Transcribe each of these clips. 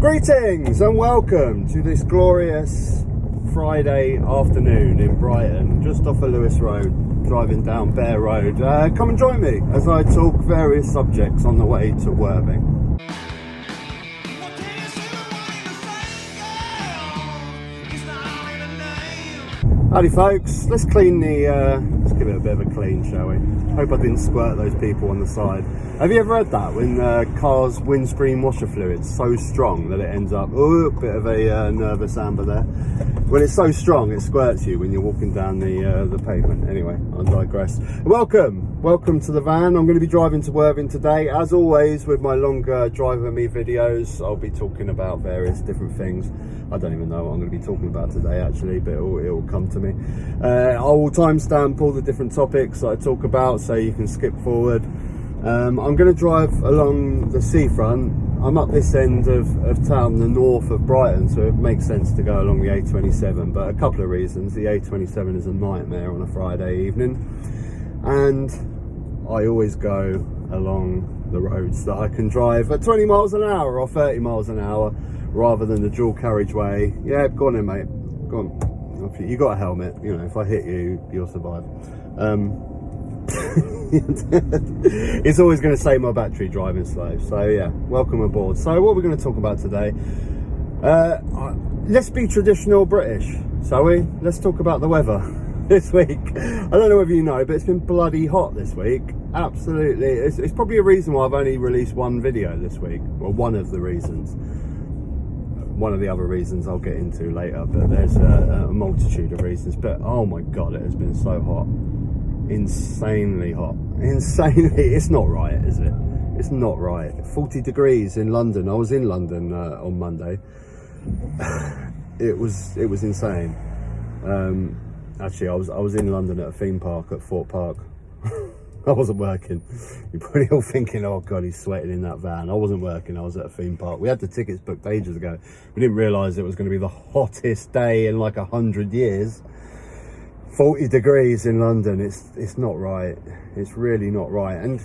Greetings and welcome to this glorious Friday afternoon in Brighton, just off of Lewis Road, driving down Bear Road. Come and join me as I talk various subjects on the way to Worthing. Howdy folks, let's clean let's give it a bit of a clean, shall we? Hope I didn't squirt those people on the side. Have you ever had that when car's windscreen washer fluid's so strong that it ends up, a bit of a nervous amber there. When it's so strong it squirts you when you're walking down the pavement. Anyway, I digress. Welcome to the van. I'm going to be driving to Worthing today. As always with my longer Drive With Me videos, I'll be talking about various different things. I don't even know what I'm going to be talking about today actually, but it'll come to me. I will timestamp all the different topics that I talk about so you can skip forward. I'm going to drive along the seafront. I'm up this end of town, the north of Brighton, so it makes sense to go along the A27, but a couple of reasons. The A27 is a nightmare on a Friday evening, and I always go along the roads that I can drive at 20 miles an hour or 30 miles an hour rather than the dual carriageway. Yeah, go on in, mate. Go on. You got a helmet, you know, if I hit you, you'll survive. It's always going to save my battery driving slow. So yeah, welcome aboard. So what we're going to talk about today, let's be traditional British, shall we? Let's talk about the weather this week. I don't know whether you know, but it's been bloody hot this week. Absolutely. It's probably a reason why I've only released one video this week. Well, one of the reasons. One of the other reasons I'll get into later, but there's a multitude of reasons. But oh my god, it has been so hot. Insanely hot. It's not right, is it? It's not right. 40 degrees in London. I was in London on Monday. It was insane. Actually, I was in London at a theme park at Fort Park. I wasn't working. You're probably all thinking, oh god, he's sweating in that van. I wasn't working, I was at a theme park. We had the tickets booked ages ago. We didn't realise it was going to be the hottest day in like 100 years. 40 degrees in London. It's not right. It's really not right. And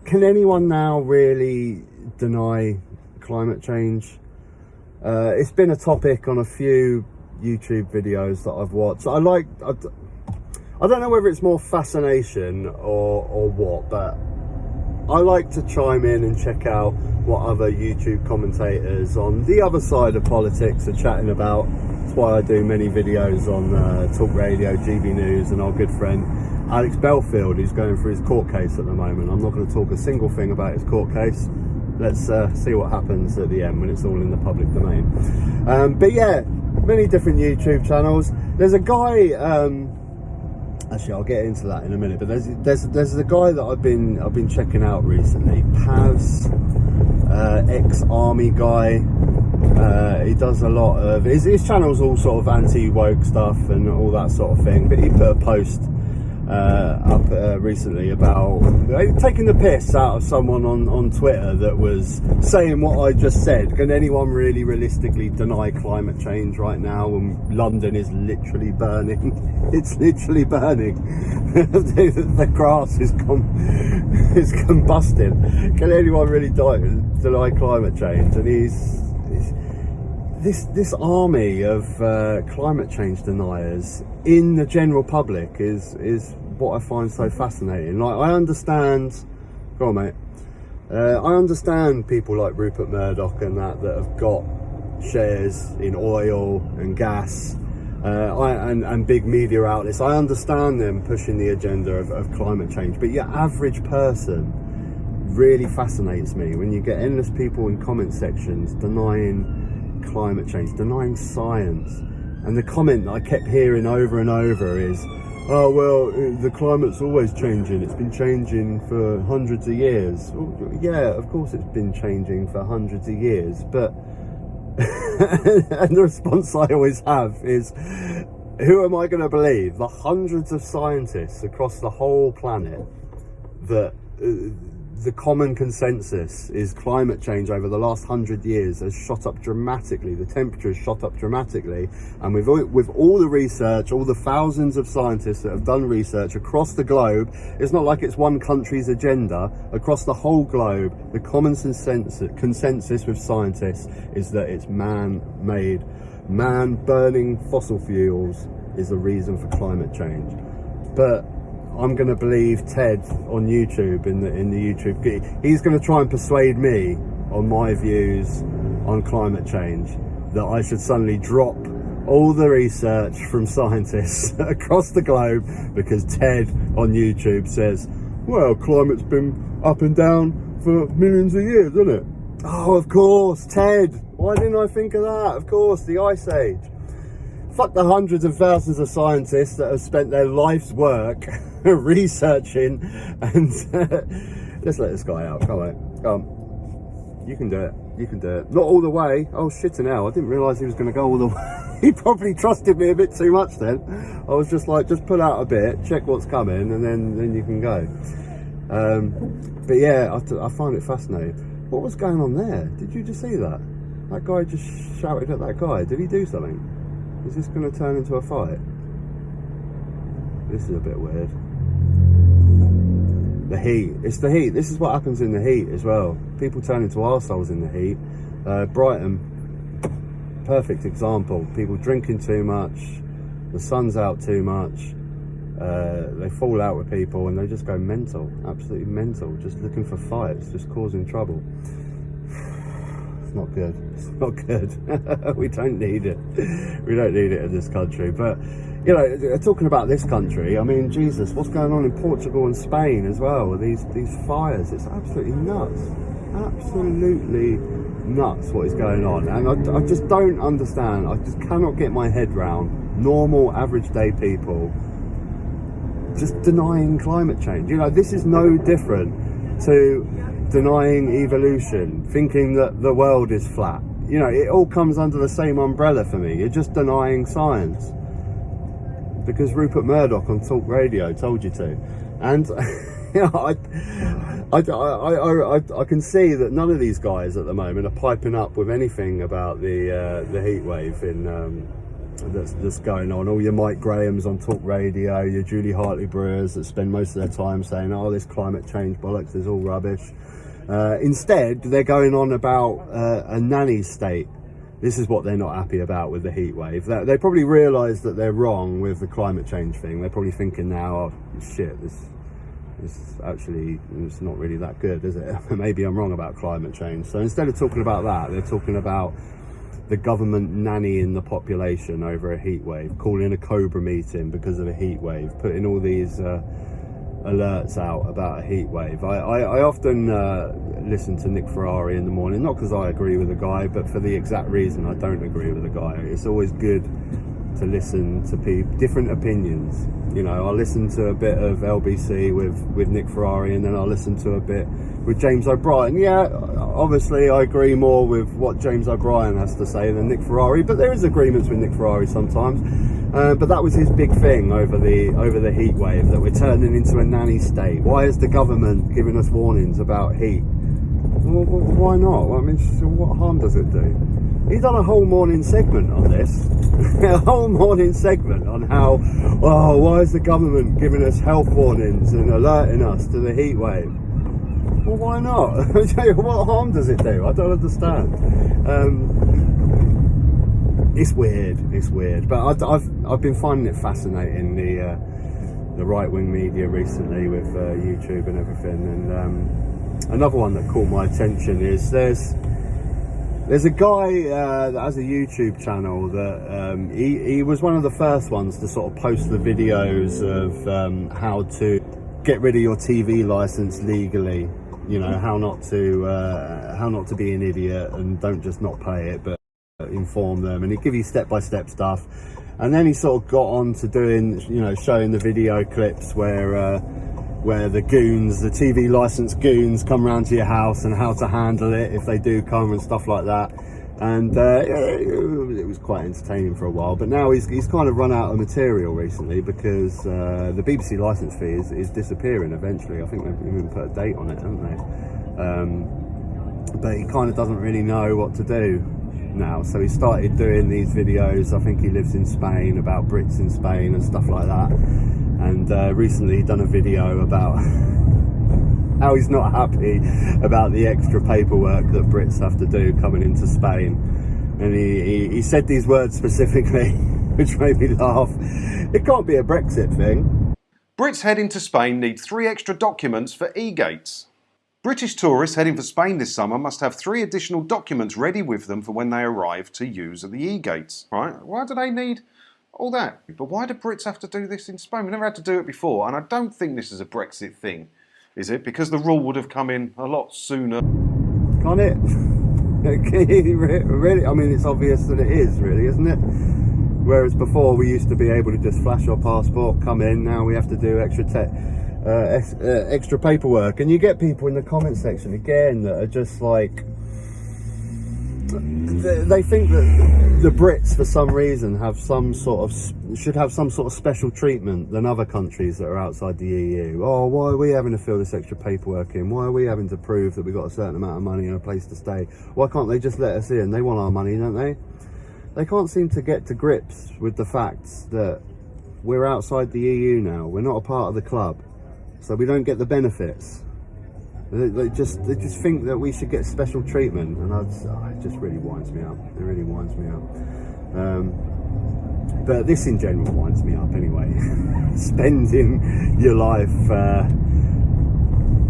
can anyone now really deny climate change? It's been a topic on a few YouTube videos that I've watched. I don't know whether it's more fascination or what, but I like to chime in and check out what other YouTube commentators on the other side of politics are chatting about. That's why I do many videos on Talk Radio, GB News, and our good friend Alex Belfields, who's going through his court case at the moment. I'm not going to talk a single thing about his court case. Let's see what happens at the end when it's all in the public domain. But yeah, many different YouTube channels. There's a guy. Actually, I'll get into that in a minute. But there's a guy that I've been checking out recently. Paz, ex-army guy. He does a lot of his channel's all sort of anti-woke stuff and all that sort of thing. But he put a post up recently about taking the piss out of someone on Twitter that was saying what I just said. Can anyone really realistically deny climate change right now when London is literally burning? It's literally burning. The grass is combusting. Can anyone really deny climate change? And he's this army of climate change deniers in the general public is what I find so fascinating. Like, I understand, go on mate, I understand people like Rupert Murdoch and that have got shares in oil and gas and big media outlets. I understand them pushing the agenda of climate change, but your average person really fascinates me when you get endless people in comment sections denying climate change, denying science. And the comment that I kept hearing over and over is, oh well, the climate's always changing, it's been changing for hundreds of years. Well, yeah, of course it's been changing for hundreds of years, but and the response I always have is, who am I going to believe? The hundreds of scientists across the whole planet that the common consensus is climate change over the last 100 years has shot up dramatically. The temperature has shot up dramatically, and with all the research, all the thousands of scientists that have done research across the globe, it's not like it's one country's agenda. Across the whole globe, the common consensus with scientists is that it's man-made. Man burning fossil fuels is the reason for climate change. But I'm going to believe Ted on YouTube in the YouTube. He's going to try and persuade me on my views on climate change that I should suddenly drop all the research from scientists across the globe because Ted on YouTube says, well, climate's been up and down for millions of years, isn't it? Oh, of course, Ted. Why didn't I think of that? Of course, the Ice Age. Fuck the hundreds of thousands of scientists that have spent their life's work researching and let's let this guy out. Come on. You can do it. You can do it. Not all the way. Oh, shitting hell. I didn't realise he was going to go all the way. He probably trusted me a bit too much then. I was just like, just pull out a bit, check what's coming, and then you can go. But yeah, I find it fascinating. What was going on there? Did you just see that? That guy just shouted at that guy. Did he do something? Is this going to turn into a fight? This is a bit weird. The heat. It's the heat. This is what happens in the heat as well. People turn into arseholes in the heat. Brighton, perfect example. People drinking too much. The sun's out too much. They fall out with people and they just go mental. Absolutely mental. Just looking for fights. Just causing trouble. Not good. It's not good. We don't need it. We don't need it in this country. But you know, talking about this country, I mean, Jesus, what's going on in Portugal and Spain as well with these fires? It's absolutely nuts. Absolutely nuts what is going on. And I just don't understand. I just cannot get my head round normal, average day people just denying climate change. You know, this is no different to denying evolution, thinking that the world is flat. You know, it all comes under the same umbrella for me. You're just denying science because Rupert Murdoch on Talk Radio told you to. And you know, I can see that none of these guys at the moment are piping up with anything about the heat wave in that's going on. All your Mike Grahams on Talk Radio, your Julie Hartley Brewers that spend most of their time saying, oh, this climate change bollocks is all rubbish. Instead, they're going on about a nanny state. This is what they're not happy about with the heat wave. They probably realise that they're wrong with the climate change thing. They're probably thinking now, oh shit, this actually, it's not really that good, is it? Maybe I'm wrong about climate change. So instead of talking about that, they're talking about the government nannying the population over a heat wave, calling a Cobra meeting because of a heat wave, putting all these alerts out about a heat wave. I often listen to Nick Ferrari in the morning, not because I agree with the guy, but for the exact reason I don't agree with the guy. It's always good to listen to different opinions. You know, I'll listen to a bit of LBC with Nick Ferrari, and then I'll listen to a bit with James O'Brien. Yeah, obviously I agree more with what James O'Brien has to say than Nick Ferrari, but there is agreements with Nick Ferrari sometimes. But that was his big thing over the heat wave, that we're turning into a nanny state. Why is the government giving us warnings about heat? Well, why not? I mean, what harm does it do? He's done a whole morning segment on this. A whole morning segment on how, oh, why is the government giving us health warnings and alerting us to the heat wave? Well, why not? What harm does it do? I don't understand. It's weird. But I've been finding it fascinating, the right-wing media recently with YouTube and everything. And another one that caught my attention is there's a guy that has a YouTube channel that he was one of the first ones to sort of post the videos of how to get rid of your TV license legally. You know, how not to be an idiot and don't just not pay it, but inform them, and he'd give you step-by-step stuff. And then he sort of got on to doing, you know, showing the video clips where where the goons, the TV licensed goons, come round to your house and how to handle it if they do come and stuff like that. And it was quite entertaining for a while, but now he's kind of run out of material recently because the BBC licence fee is disappearing eventually. I think they've even put a date on it, haven't they? But he kind of doesn't really know what to do now, so he started doing these videos. I think he lives in Spain, about Brits in Spain and stuff like that. And recently he'd done a video about how he's not happy about the extra paperwork that Brits have to do coming into Spain. And he said these words specifically, which made me laugh. It can't be a Brexit thing. Brits heading to Spain need 3 extra documents for e-gates. British tourists heading for Spain this summer must have 3 additional documents ready with them for when they arrive to use the e-gates. Right? Why do they need all that? But why do Brits have to do this in Spain? We've never had to do it before, and I don't think this is a Brexit thing. Is it? Because the rule would have come in a lot sooner. Can't it? Really? I mean, it's obvious that it is, really, isn't it? Whereas before we used to be able to just flash our passport, come in. Now we have to do extra paperwork. And you get people in the comment section again that are just like, they think that the Brits, for some reason, should have some sort of special treatment than other countries that are outside the EU. Oh, why are we having to fill this extra paperwork in? Why are we having to prove that we've got a certain amount of money and a place to stay? Why can't they just let us in? They want our money, don't they? They can't seem to get to grips with the facts that we're outside the EU now. We're not a part of the club, so we don't get the benefits. They just think that we should get special treatment, and it just really winds me up. It really winds me up. But this in general winds me up anyway. Spending your life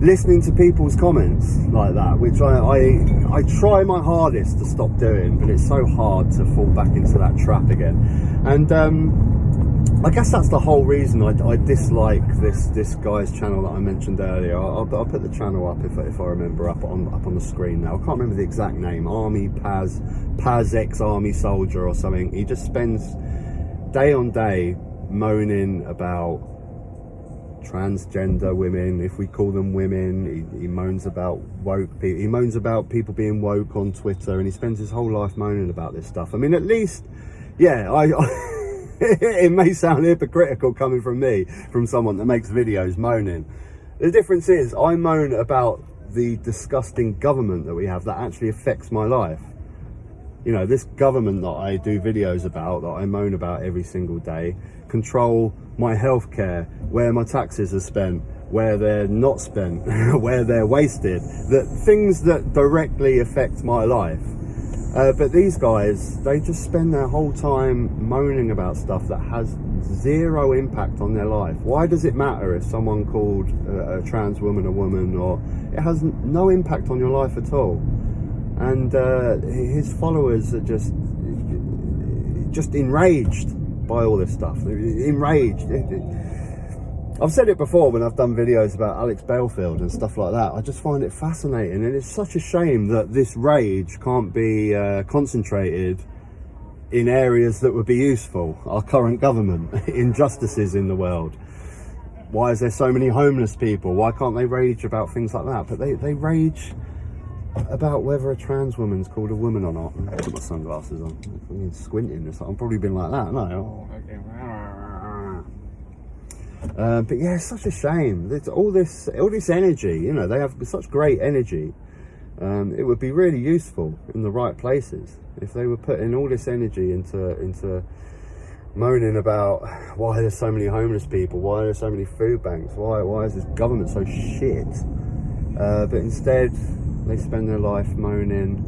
listening to people's comments like that, which I try my hardest to stop doing, but it's so hard to fall back into that trap again. And I guess that's the whole reason I dislike this guy's channel that I mentioned earlier. I'll put the channel up if I remember up on the screen now. I can't remember the exact name. Army Paz ex-army soldier or something. He just spends day on day moaning about transgender women, if we call them women. He moans about woke people. He moans about people being woke on Twitter, and he spends his whole life moaning about this stuff. I mean, at least, yeah, it may sound hypocritical coming from me, from someone that makes videos moaning. The difference is I moan about the disgusting government that we have that actually affects my life. You know, this government that I do videos about, that I moan about every single day, control my healthcare, where my taxes are spent, where they're not spent, where they're wasted, that things that directly affect my life. But these guys, they just spend their whole time moaning about stuff that has zero impact on their life. Why does it matter if someone called a trans woman a woman, or it has no impact on your life at all? And his followers are just enraged by all this stuff. Enraged. I've said it before when I've done videos about Alex Belfields and stuff like that. I just find it fascinating, and it's such a shame that this rage can't be concentrated in areas that would be useful. Our current government, injustices in the world. Why is there so many homeless people? Why can't they rage about things like that? But they rage about whether a trans woman's called a woman or not. I'll put my sunglasses on. I'm squinting. I've probably been like that, no? But yeah, it's such a shame. There's all this energy, you know, they have such great energy. It would be really useful in the right places if they were putting all this energy into moaning about why there's so many homeless people, why there's so many food banks, why is this government so shit? But instead, they spend their life moaning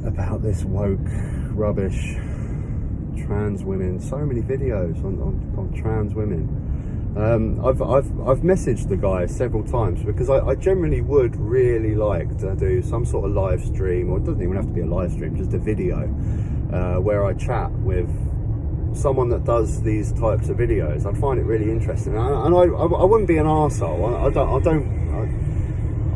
about this woke rubbish. Trans women, so many videos on trans women. I've messaged the guy several times because I generally would really like to do some sort of live stream, or it doesn't even have to be a live stream, just a video where I chat with someone that does these types of videos. I'd find it really interesting, and I wouldn't be an arsehole.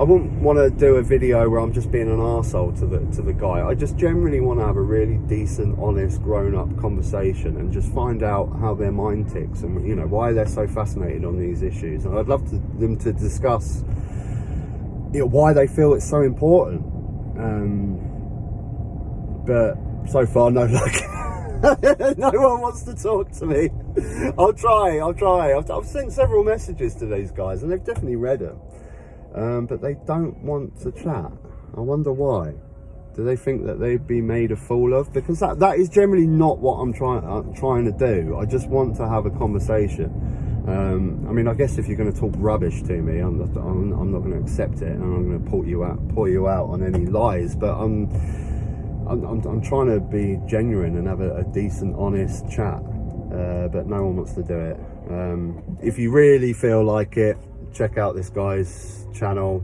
I wouldn't want to do a video where I'm just being an arsehole to the guy. I just generally want to have a really decent, honest, grown-up conversation and just find out how their mind ticks and, you know, why they're so fascinated on these issues. And I'd love them to discuss, you know, why they feel it's so important. But so far, no luck. No one wants to talk to me. I'll try. I've sent several messages to these guys and they've definitely read them. But they don't want to chat. I wonder why. Do they think that they'd be made a fool of? Because that is generally not what I'm trying to do. I just want to have a conversation. I mean, I guess if you're going to talk rubbish to me, I'm not going to accept it, and I'm going to pull you out on any lies. But I'm trying to be genuine and have a decent, honest chat. But no one wants to do it. If you really feel like it, check out this guy's channel.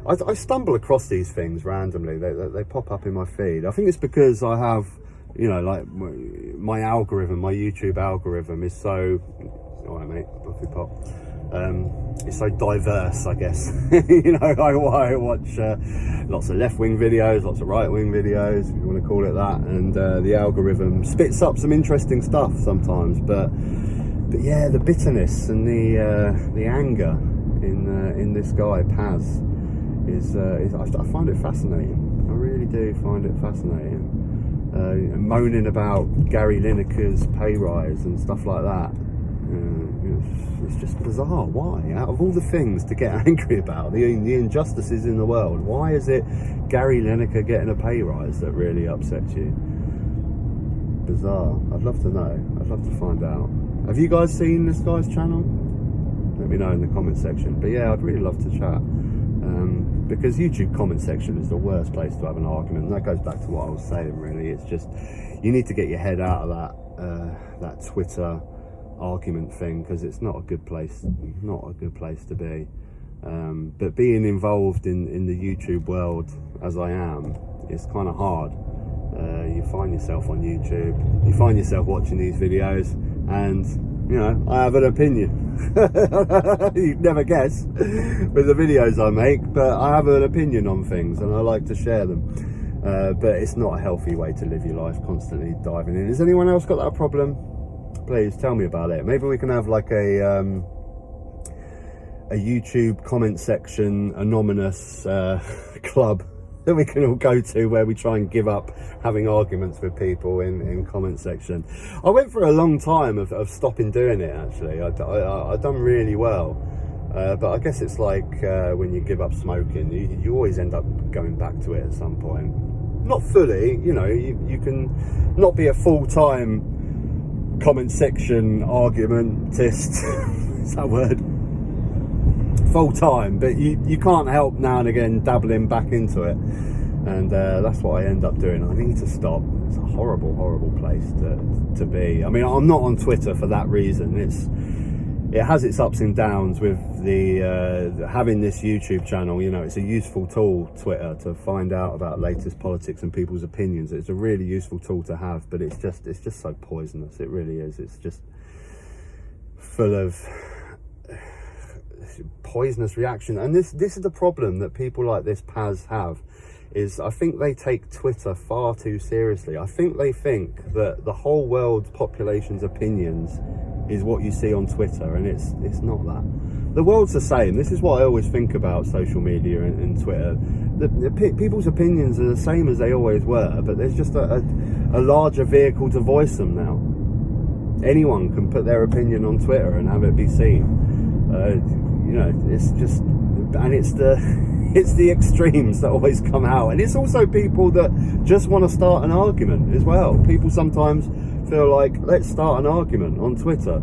I stumble across these things randomly. They pop up in my feed. I think it's because I have, you know, like my algorithm, my YouTube algorithm is so, all right mate, coffee pop. It's so diverse, I guess. You know, I watch lots of left-wing videos, lots of right-wing videos, if you want to call it that, and the algorithm spits up some interesting stuff sometimes. But yeah, the bitterness and the anger in this guy Paz is I find it fascinating. I really do find it fascinating. Moaning about Gary Lineker's pay rise and stuff like that. It's just bizarre. Why? Out of all the things to get angry about, the injustices in the world, why is it Gary Lineker getting a pay rise that really upsets you? Bizarre. I'd love to know. I'd love to find out. Have you guys seen this guy's channel? Let me know in the comment section. But yeah, I'd really love to chat. Because YouTube comment section is the worst place to have an argument. And that goes back to what I was saying, really. It's just, you need to get your head out of that Twitter argument thing, because it's not a good place to be. But being involved in the YouTube world as I am, it's kind of hard. You find yourself on YouTube, you find yourself watching these videos, and you know, I have an opinion. You'd never guess with the videos I make, but I have an opinion on things and I like to share them. But it's not a healthy way to live your life, constantly diving in. Has anyone else got that problem? Please tell me about it. Maybe we can have like a YouTube comment section anonymous club that we can all go to, where we try and give up having arguments with people in comment section. I went for a long time of stopping doing it, actually. I've done really well, but I guess it's like when you give up smoking, you always end up going back to it at some point. Not fully, you know, you can not be a full-time comment section argumentist. Is that a word? Full-time, but you can't help now and again dabbling back into it, and that's what I end up doing. I need to stop. It's a horrible place to be. I mean, I'm not on Twitter for that reason. It has its ups and downs with the having this YouTube channel. You know, it's a useful tool, Twitter, to find out about latest politics and people's opinions. It's a really useful tool to have, but it's just so poisonous. It really is. It's just full of poisonous reaction. And this is the problem that people like this Paz have, is I think they take Twitter far too seriously. I think they think that the whole world's population's opinions is what you see on Twitter, and it's not that. The world's the same. This is what I always think about social media and Twitter. People's opinions are the same as they always were, but there's just a larger vehicle to voice them now. Anyone can put their opinion on Twitter and have it be seen. You know, it's just, and it's the extremes that always come out, and it's also people that just want to start an argument as well. People sometimes feel like, let's start an argument on Twitter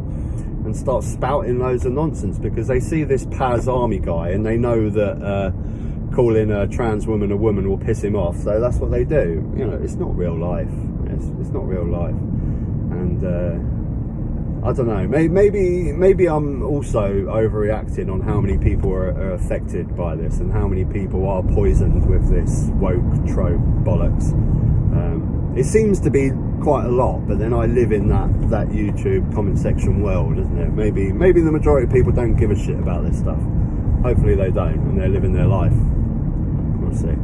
and start spouting loads of nonsense because they see this Paz Army guy and they know that calling a trans woman a woman will piss him off, so that's what they do. You know, it's not real life. It's not real life. And I don't know, maybe I'm also overreacting on how many people are affected by this and how many people are poisoned with this woke trope bollocks. It seems to be quite a lot, but then I live in that YouTube comment section world, isn't it? Maybe the majority of people don't give a shit about this stuff. Hopefully they don't, and they're living their life. We'll see.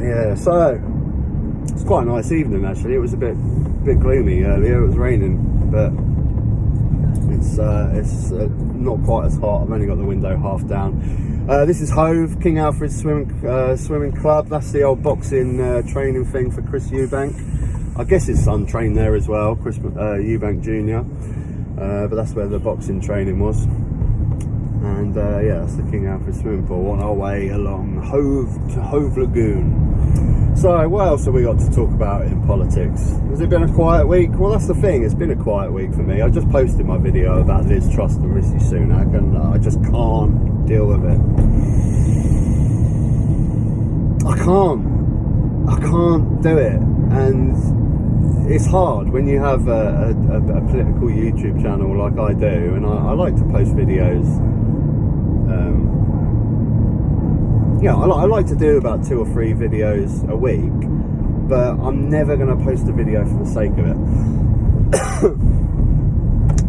Yeah, so it's quite a nice evening actually. It was a bit gloomy earlier. It was raining, but it's not quite as hot. I've only got the window half down. This is Hove, King Alfred's swimming club. That's the old boxing training thing for Chris Eubank. I guess his son trained there as well, Chris Eubank Jr. But that's where the boxing training was. And yeah, that's the King Alfred swimming pool on our way along Hove to Hove Lagoon. So what else have we got to talk about in politics? Has it been a quiet week? Well, that's the thing, it's been a quiet week for me. I just posted my video about Liz Truss and Rishi Sunak, and I just can't deal with it. I can't do it. And it's hard when you have a political YouTube channel like I do, and I like to post videos. Yeah, I like to do about 2 or 3 videos a week, but I'm never going to post a video for the sake of it.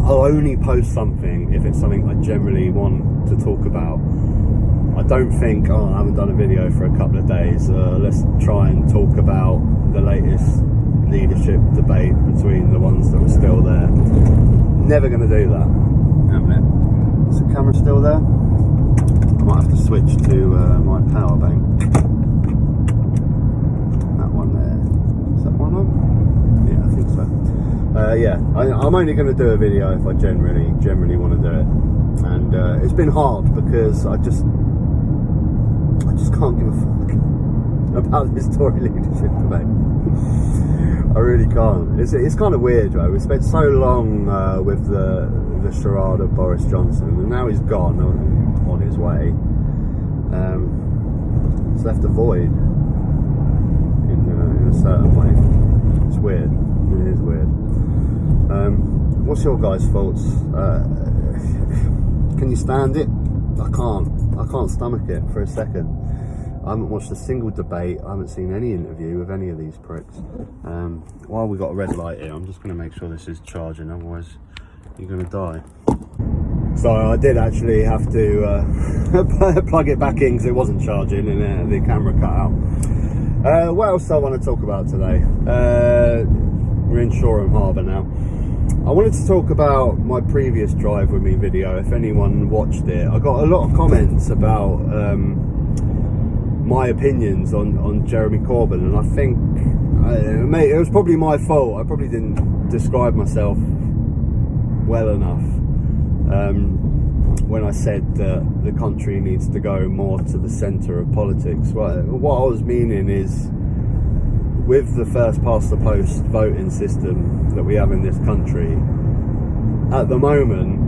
I'll only post something if it's something I generally want to talk about. I don't think, I haven't done a video for a couple of days, let's try and talk about the latest leadership debate between the ones that were still there. Never going to do that. Is the camera still there? I might have to switch to my power bank. That one there. Is that one on? Yeah, I think so. Yeah, I'm only going to do a video if I generally want to do it. And it's been hard because I just can't give a fuck about this Tory leadership debate. I really can't. It's kind of weird, right? We spent so long with the charade of Boris Johnson, and now he's gone on his way. It's left a void in a certain way. It's weird. It is weird. What's your guys' thoughts? Can you stand it? I can't stomach it for a second. I haven't watched a single debate. I haven't seen any interview with any of these pricks. While we've got a red light here, I'm just going to make sure this is charging, otherwise you're going to die. So I did actually have to plug it back in because it wasn't charging and the camera cut out. What else do I want to talk about today? We're in Shoreham Harbour now. I wanted to talk about my previous Drive With Me video, if anyone watched it. I got a lot of comments about my opinions on Jeremy Corbyn, and I think it was probably my fault. I probably didn't describe myself well enough when I said that the country needs to go more to the centre of politics. What I was meaning is, with the first past the post voting system that we have in this country at the moment,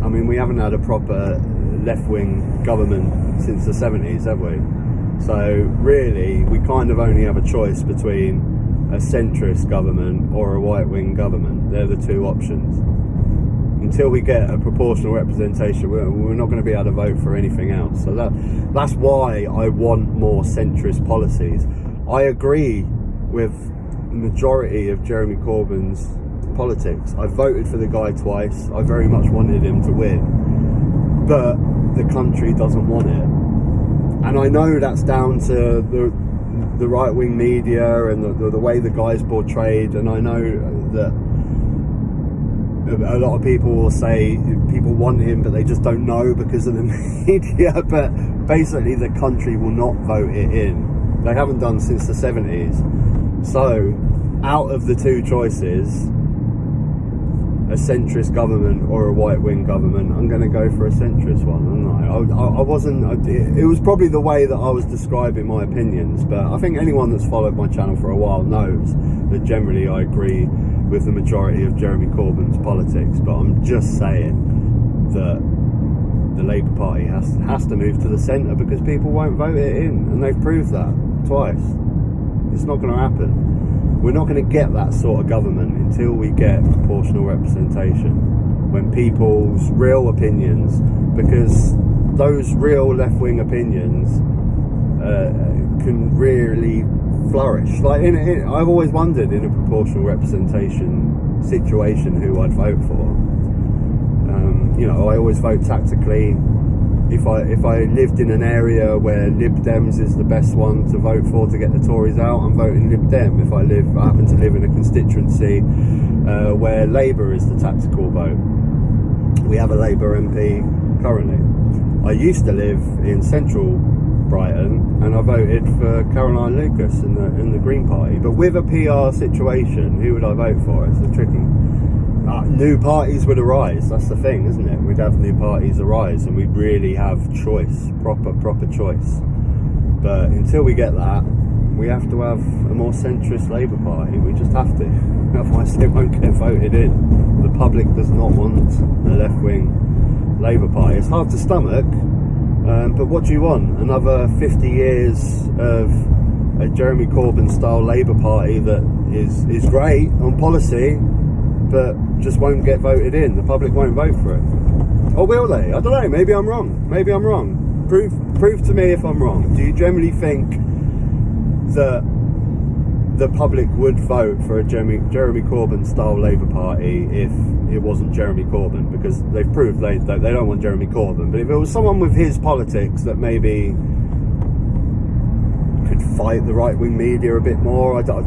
I mean, we haven't had a proper left-wing government since the 70s, have we? So really we kind of only have a choice between a centrist government or a right-wing government. They're the 2 options. Until we get a proportional representation, we're not going to be able to vote for anything else. So that's why I want more centrist policies. I agree with the majority of Jeremy Corbyn's politics. I voted for the guy twice. I very much wanted him to win, but the country doesn't want it. And I know that's down to the right-wing media and the way the guy's portrayed, and I know that a lot of people will say people want him but they just don't know because of the media, but basically the country will not vote it in. They haven't done since the 70s. So out of the 2 choices, a centrist government or a right-wing government, I'm going to go for a centrist one, aren't I wasn't, it was probably the way that I was describing my opinions, but I think anyone that's followed my channel for a while knows that generally I agree with the majority of Jeremy Corbyn's politics, but I'm just saying that the Labour Party has to move to the centre because people won't vote it in, and they've proved that twice. It's not going to happen. We're not going to get that sort of government until we get proportional representation, when people's real opinions, because those real left-wing opinions can really flourish. Like I've always wondered in a proportional representation situation who I'd vote for. you know, I always vote tactically. If I lived in an area where Lib Dems is the best one to vote for to get the Tories out, I'm voting Lib Dem. If I happen to live in a constituency where Labour is the tactical vote. We have a Labour MP currently. I used to live in central Brighton, and I voted for Caroline Lucas in the Green Party. But with a PR situation, who would I vote for? It's a tricky. New parties would arise. That's the thing, isn't it? We'd have new parties arise, and we'd really have choice, proper choice. But until we get that, we have to have a more centrist Labour Party. We just have to. Otherwise, they won't get voted in. The public does not want a left-wing Labour Party. It's hard to stomach. But what do you want? Another 50 years of a Jeremy Corbyn style Labour Party that is great on policy, but just won't get voted in. The public won't vote for it. Or will they? I don't know. Maybe I'm wrong. Maybe I'm wrong. Prove to me if I'm wrong. Do you generally think that the public would vote for a Jeremy Corbyn style Labour Party if it wasn't Jeremy Corbyn? Because they've proved they don't want Jeremy Corbyn. But if it was someone with his politics that maybe could fight the right-wing media a bit more, I don't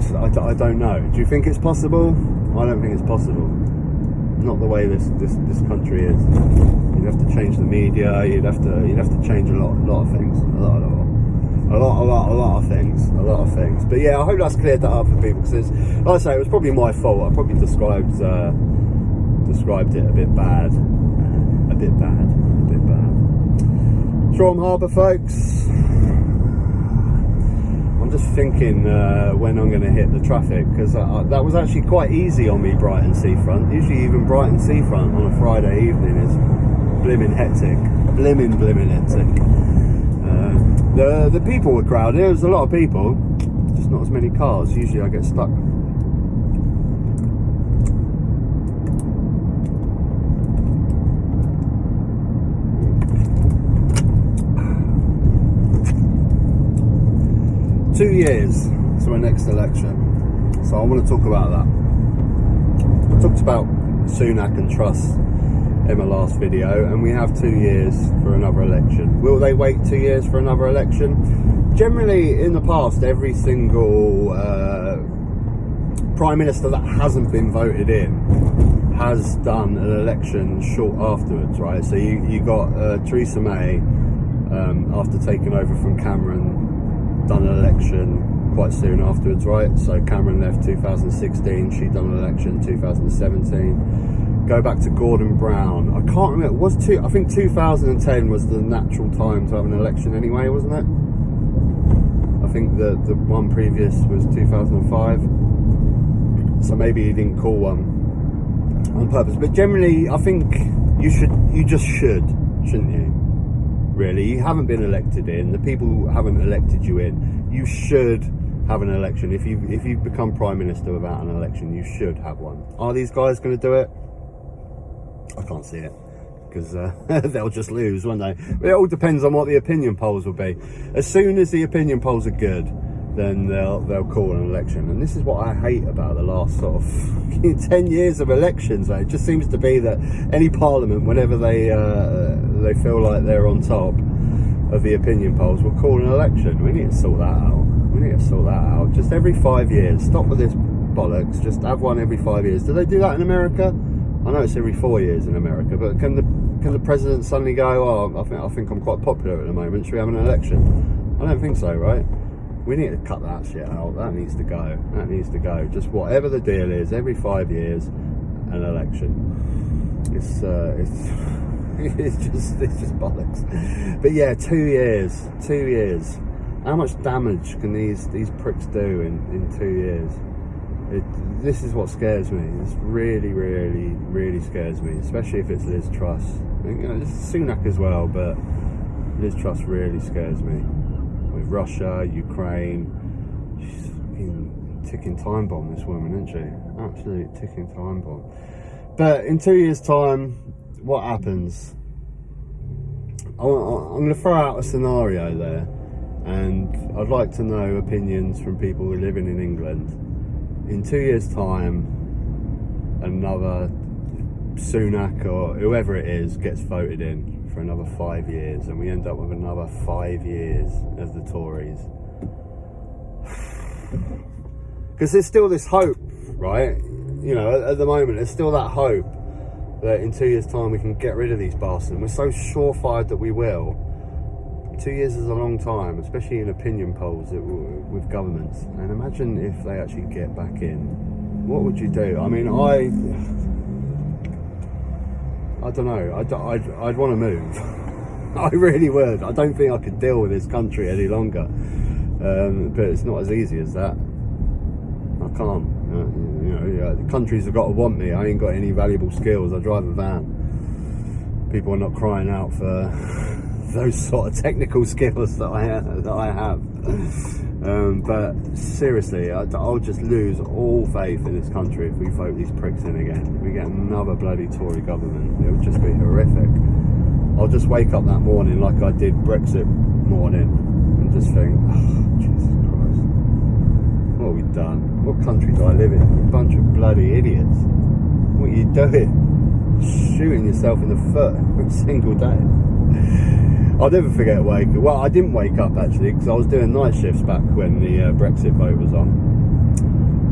know. Do you think it's possible? I don't think it's possible. Not the way this country is. You'd have to change the media. You'd have to change a lot of things. A lot of things. But yeah, I hope that's cleared that up for people, because like I say, it was probably my fault. I probably described it a bit bad. Shoreham Harbour, folks. I'm just thinking when I'm going to hit the traffic, because that was actually quite easy on me, Brighton seafront. Usually even Brighton seafront on a Friday evening is blimmin' hectic. Blimmin' hectic. The people were crowded. There was a lot of people, just not as many cars. Usually I get stuck. Two years to our next election, so I want to talk about that. I talked about Sunak and Truss in my last video, and we have 2 years for another election. Will they wait 2 years for another election? Generally, in the past, every single Prime Minister that hasn't been voted in has done an election short afterwards, right? So you got Theresa May, after taking over from Cameron, done an election quite soon afterwards, right? So Cameron left 2016, she done an election 2017. Go back to Gordon Brown. I can't remember. I think 2010 was the natural time to have an election anyway, wasn't it? I think the one previous was 2005. So maybe he didn't call one on purpose. But generally, I think you just should, shouldn't you? Really, you haven't been elected in. The people haven't elected you in. You should have an election. If you become Prime Minister without an election, you should have one. Are these guys going to do it? I can't see it, because they'll just lose, won't they? But it all depends on what the opinion polls will be. As soon as the opinion polls are good, then they'll call an election. And this is what I hate about the last sort of 10 years of elections. It just seems to be that any parliament, whenever they feel like they're on top of the opinion polls, will call an election. We need to sort that out. Just every 5 years. Stop with this bollocks. Just have one every 5 years. Do they do that in America? I know it's every 4 years in America, but can the president suddenly go, oh, I think I'm quite popular at the moment, should we have an election? I don't think so, right? We need to cut that shit out. That needs to go. Just whatever the deal is, every 5 years, an election. It's just bollocks. But yeah, 2 years. How much damage can these pricks do in 2 years? This is what scares me. This really scares me, especially if it's Liz Truss. It's Sunak as well, but Liz Truss really scares me. With Russia, Ukraine, she's a fucking ticking time bomb, this woman, isn't she? Absolute ticking time bomb. But in 2 years' time, what happens? I'm going to throw out a scenario there, and I'd like to know opinions from people who are living in England. In 2 years' time, another Sunak or whoever it is gets voted in for another 5 years, and we end up with another 5 years of the Tories. Because there's still this hope, right? You know, at the moment, there's still that hope that in 2 years' time we can get rid of these bastards. We're so surefire that we will. 2 years is a long time, especially in opinion polls with governments. And imagine if they actually get back in. What would you do? I mean, I don't know. I'd want to move. I really would. I don't think I could deal with this country any longer. But it's not as easy as that. I can't. The countries have got to want me. I ain't got any valuable skills. I drive a van. People are not crying out for those sort of technical skills that I have. But seriously, I'll just lose all faith in this country if we vote these pricks in again. If we get another bloody Tory government, it would just be horrific. I'll just wake up that morning like I did Brexit morning and just think, oh, Jesus Christ, what have we done? What country do I live in? A bunch of bloody idiots. What are you doing? Shooting yourself in the foot every single day. I'll never forget well, I didn't wake up actually, because I was doing night shifts back when the Brexit vote was on.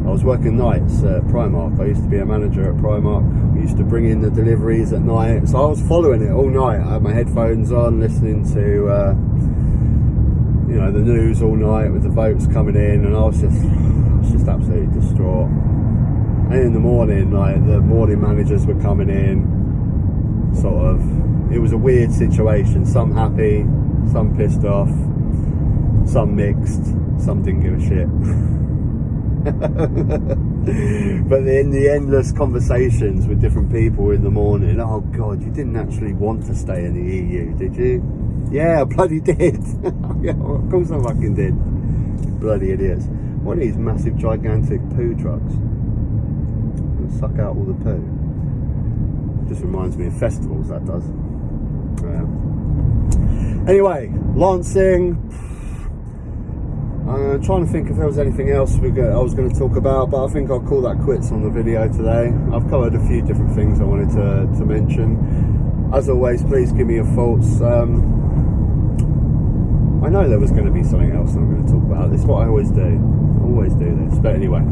I was working nights at Primark. I used to be a manager at Primark. We used to bring in the deliveries at night, so I was following it all night. I had my headphones on, listening to the news all night with the votes coming in, and I was just absolutely distraught. And in the morning, like, the morning managers were coming in, sort of. It was a weird situation. Some happy, some pissed off, some mixed, some didn't give a shit. But in the endless conversations with different people in the morning, oh God, you didn't actually want to stay in the EU, did you? Yeah, I bloody did. Yeah, of course I fucking did. Bloody idiots. What are these massive, gigantic poo trucks? They'll suck out all the poo. Just reminds me of festivals, that does. Anyway, Lancing. I'm trying to think if there was anything else I was going to talk about, but I think I'll call that quits on the video today. I've covered a few different things I wanted to mention. As always, please give me your thoughts. I know there was going to be something else I'm going to talk about. This is what I always do. This. But anyway,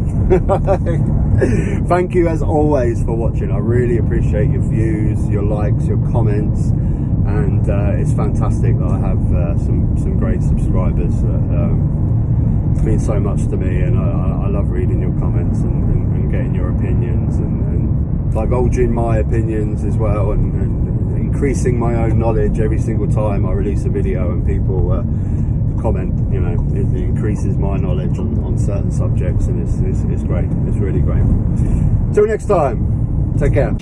thank you as always for watching. I really appreciate your views, your likes, your comments, and it's fantastic that I have some great subscribers. It means so much to me, and I love reading your comments and getting your opinions and divulging my opinions as well, and increasing my own knowledge every single time I release a video and people comment. It increases my knowledge on certain subjects, and it's great. It's really great. Till next time, take care.